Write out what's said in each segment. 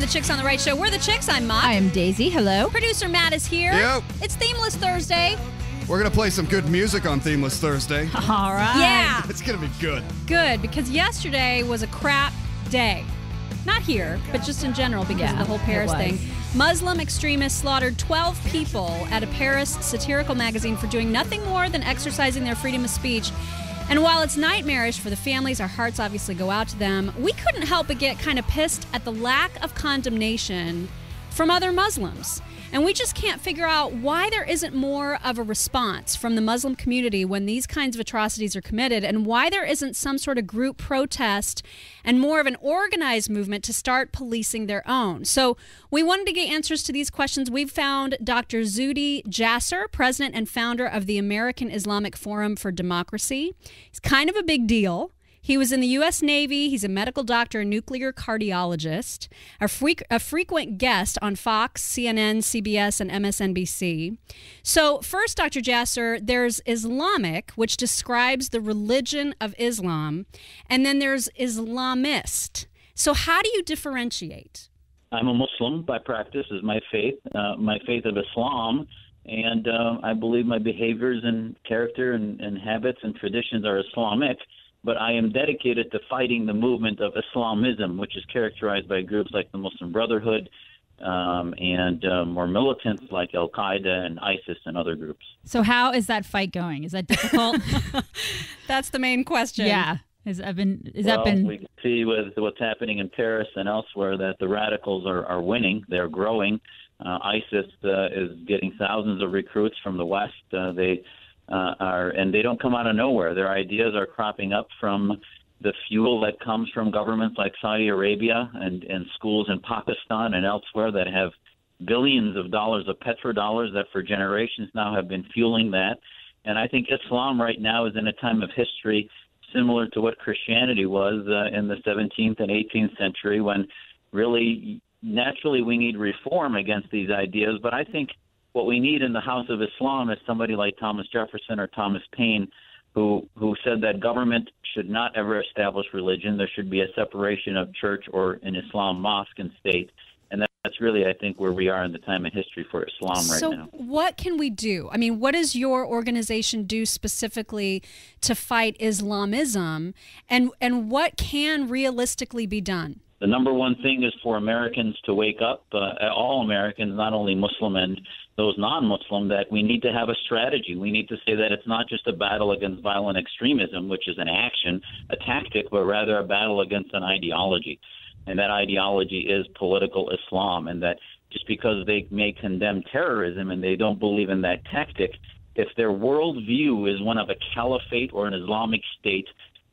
the Chicks on the Right show. We're the Chicks. I'm Mott. I am Daisy. Hello. Producer Matt is here. Yep. It's Themeless Thursday. We're going to play some good music on Themeless Thursday. All right. Yeah. It's going to be good. Good, because yesterday was a crap day. Not here, but just in general because of the whole Paris thing. Muslim extremists slaughtered 12 people at a Paris satirical magazine for doing nothing more than exercising their freedom of speech. And while it's nightmarish for the families, our hearts obviously go out to them, we couldn't help but get kind of pissed at the lack of condemnation from other Muslims. And we just can't figure out why there isn't more of a response from the Muslim community when these kinds of atrocities are committed, and why there isn't some sort of group protest and more of an organized movement to start policing their own. So we wanted to get answers to these questions. We've found Dr. Zuhdi Jasser, president and founder of the American Islamic Forum for Democracy. He's kind of a big deal. He was in the U.S. Navy. He's a medical doctor and nuclear cardiologist, a frequent guest on Fox, CNN, CBS, and MSNBC. So first, Dr. Jasser, there's Islamic, which describes the religion of Islam, and then there's Islamist. So how do you differentiate? I'm a Muslim by practice, is my faith of Islam. And I believe my behaviors and character and habits and traditions are Islamic. But I am dedicated to fighting the movement of Islamism, which is characterized by groups like the Muslim Brotherhood and more militants like Al-Qaeda and ISIS and other groups. So how is that fight going? Is that difficult? That's the main question. Yeah. We can see with what's happening in Paris and elsewhere that the radicals are winning. They're growing. ISIS is getting thousands of recruits from the West. And they don't come out of nowhere. Their ideas are cropping up from the fuel that comes from governments like Saudi Arabia and schools in Pakistan and elsewhere that have billions of dollars of petrodollars that for generations now have been fueling that. And I think Islam right now is in a time of history similar to what Christianity was in the 17th and 18th century, when really naturally we need reform against these ideas. But I think what we need in the House of Islam is somebody like Thomas Jefferson or Thomas Paine, who said that government should not ever establish religion. There should be a separation of church or an Islam mosque and state. And that's really, I think, where we are in the time of history for Islam right now. So what can we do? I mean, what does your organization do specifically to fight Islamism? And what can realistically be done? The number one thing is for Americans to wake up, all Americans, not only Muslim and those non-Muslim, that we need to have a strategy. We need to say that it's not just a battle against violent extremism, which is an action, a tactic, but rather a battle against an ideology. And that ideology is political Islam, and that just because they may condemn terrorism and they don't believe in that tactic, if their worldview is one of a caliphate or an Islamic state,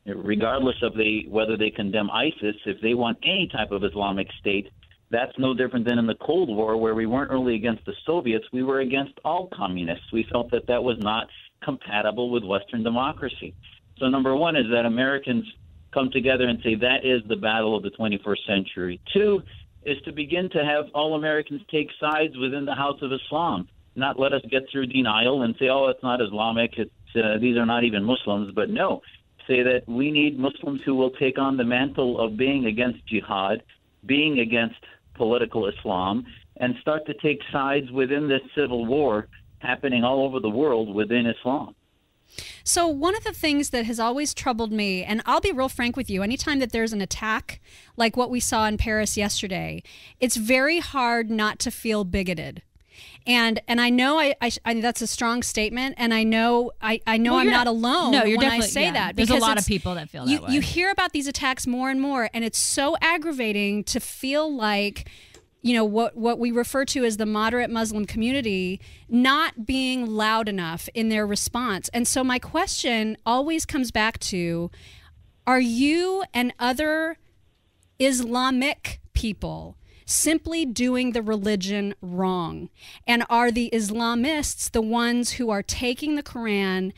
regardless of whether they condemn ISIS, if they want any type of Islamic state, that's no different than in the Cold War, where we weren't only against the Soviets, we were against all communists. We felt that was not compatible with Western democracy. So number one is that Americans come together and say that is the battle of the 21st century. Two is to begin to have all Americans take sides within the House of Islam, not let us get through denial and say, oh, it's not Islamic, these are not even Muslims, but no. Say that we need Muslims who will take on the mantle of being against jihad, being against political Islam, and start to take sides within this civil war happening all over the world within Islam. So one of the things that has always troubled me, and I'll be real frank with you, anytime that there's an attack like what we saw in Paris yesterday, it's very hard not to feel bigoted. And I know I that's a strong statement, and I know I'm not alone when I say that. There's a lot of people that feel that way. You hear about these attacks more and more, and it's so aggravating to feel like, you know, what we refer to as the moderate Muslim community not being loud enough in their response. And so my question always comes back to, are you and other Islamic people simply doing the religion wrong? And are the Islamists the ones who are taking the Quran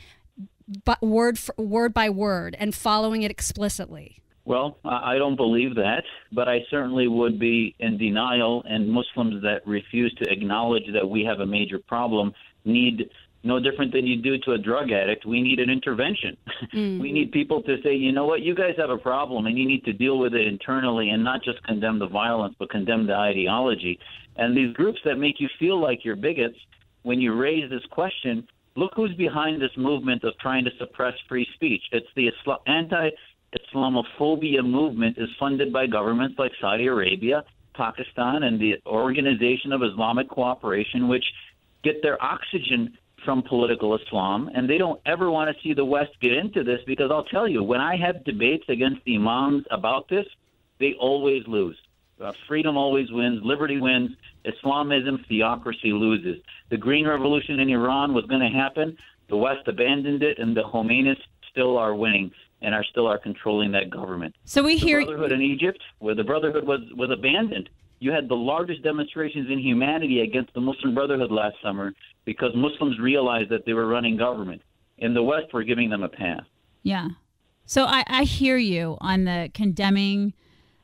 word by word and following it explicitly? Well, I don't believe that, but I certainly would be in denial, and Muslims that refuse to acknowledge that we have a major problem need No different than you do to a drug addict. We need an intervention. We need people to say, you know what, you guys have a problem and you need to deal with it internally and not just condemn the violence, but condemn the ideology. And these groups that make you feel like you're bigots, when you raise this question, look who's behind this movement of trying to suppress free speech. It's the anti-Islamophobia movement is funded by governments like Saudi Arabia, Pakistan, and the Organization of Islamic Cooperation, which get their oxygen from political Islam, and they don't ever want to see the West get into this, because I'll tell you, when I have debates against the imams about this, they always lose. Freedom always wins, liberty wins, Islamism, theocracy loses. The Green Revolution in Iran was going to happen, the West abandoned it, and the Khomeinists still are winning and are controlling that government. So we hear the Brotherhood in Egypt, where the Brotherhood was abandoned. You had the largest demonstrations in humanity against the Muslim Brotherhood last summer because Muslims realized that they were running government. In the West, we're giving them a pass. Yeah. So I hear you on the condemning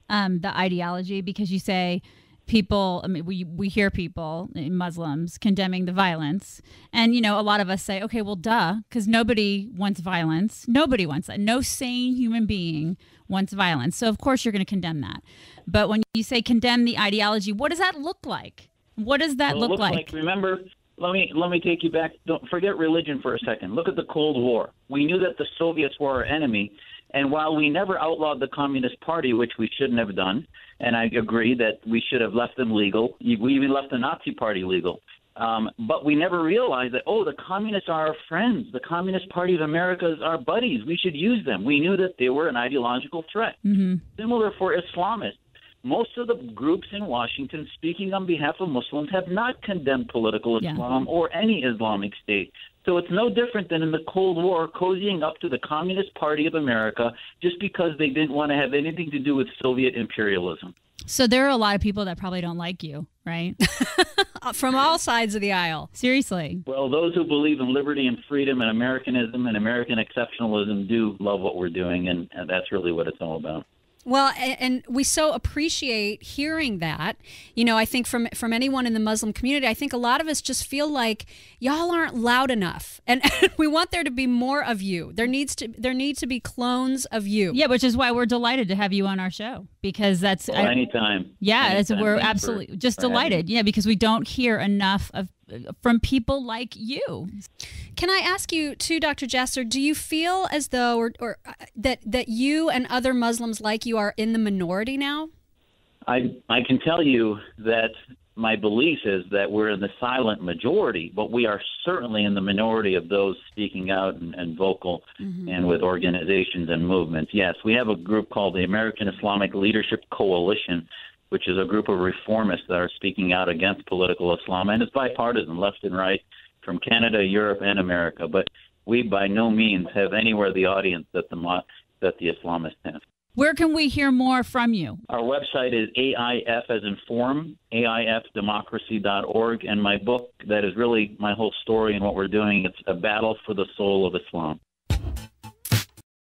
the ideology, because you say people, I mean, we hear people, Muslims, condemning the violence. And, you know, a lot of us say, okay, well, duh, because nobody wants violence. Nobody wants that. No sane human being wants violence. So, of course, you're going to condemn that. But when you say condemn the ideology, what does that look like? What does that look like? Remember, let me take you back. Don't forget religion for a second. Look at the Cold War. We knew that the Soviets were our enemy. And while we never outlawed the Communist Party, which we shouldn't have done, and I agree that we should have left them legal, we even left the Nazi Party legal, but we never realized that, the Communists are our friends. The Communist Party of America is our buddies. We should use them. We knew that they were an ideological threat. Similar for Islamists. Most of the groups in Washington, speaking on behalf of Muslims, have not condemned political Islam or any Islamic state. So it's no different than in the Cold War, cozying up to the Communist Party of America just because they didn't want to have anything to do with Soviet imperialism. So there are a lot of people that probably don't like you, right? From all sides of the aisle. Seriously. Well, those who believe in liberty and freedom and Americanism and American exceptionalism do love what we're doing, and that's really what it's all about. Well, and we so appreciate hearing that. You know, I think from anyone in the Muslim community, I think a lot of us just feel like y'all aren't loud enough, and we want there to be more of you. There need to be clones of you. Yeah, which is why we're delighted to have you on our show, because that's anytime. Yeah, anytime. We're absolutely just delighted. Yeah, because we don't hear enough from people like you. Can I ask you too, Dr. Jasser, do you feel as though or that you and other Muslims like you are in the minority now? I can tell you that my belief is that we're in the silent majority, but we are certainly in the minority of those speaking out and vocal and with organizations and movements. Yes, we have a group called the American Islamic Leadership Coalition, which is a group of reformists that are speaking out against political Islam, and it's bipartisan, left and right, from Canada, Europe, and America. But we by no means have anywhere the audience that the Islamists have. Where can we hear more from you? Our website is AIF as in forum, AIFdemocracy.org, and my book, that is really my whole story and what we're doing, it's A Battle for the Soul of Islam.